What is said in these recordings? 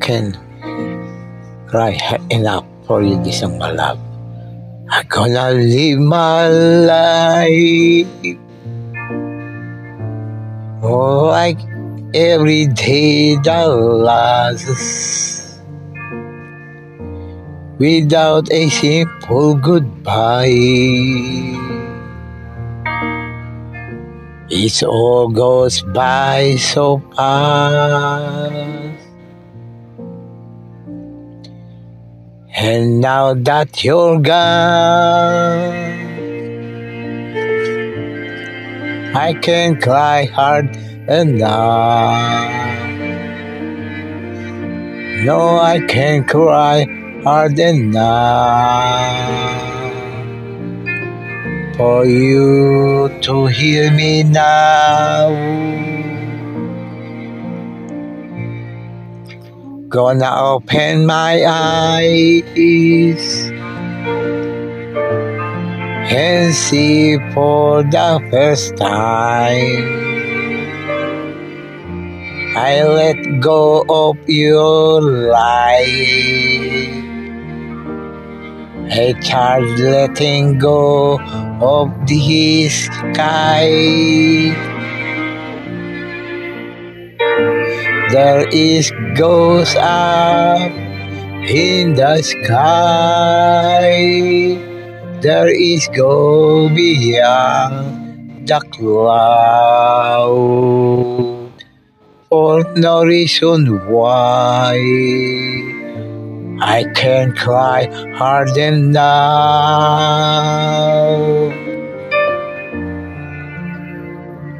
can cry enough for you, this song, my love. I'm gonna live my life. Oh, like every day that lasts, without a simple goodbye. It all goes by so fast. And now that you're gone, I can't cry hard enough. No, I can't cry hard enough for you to hear me now. Gonna open my eyes and see for the first time. I let go of your life. I tried letting go of the sky. There is ghosts up in the sky. There is go beyond the cloud. For no reason why I can't cry hard enough.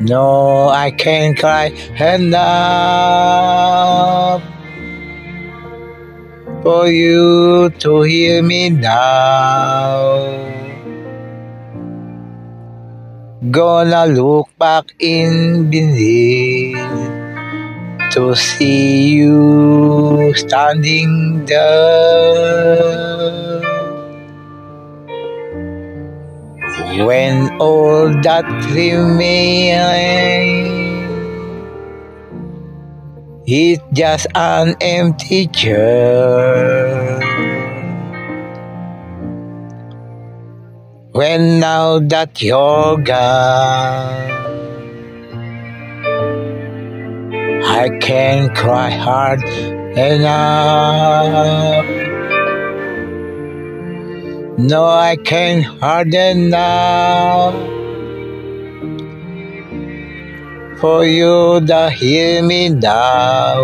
No, I can't cry enough for you to hear me now. Gonna look back in beneath to see you standing there. When all that remains is just an empty chair. When now that you're gone, I can't cry hard enough. No, I can't hard enough for you to hear me now.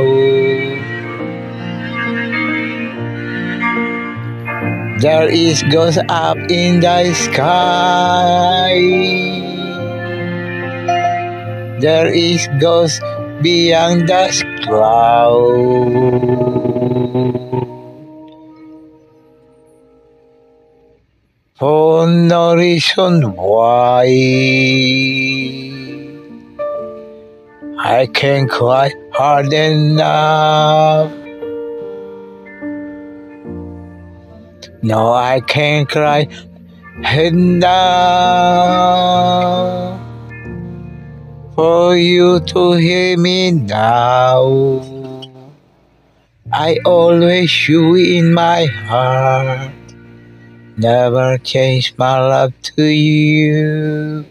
There is ghost up in the sky. There is ghost beyond the cloud. For no reason why I can't cry hard enough. No, I can't cry enough for you to hear me now. I always you in my heart. Never change my love to you,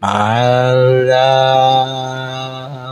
my love.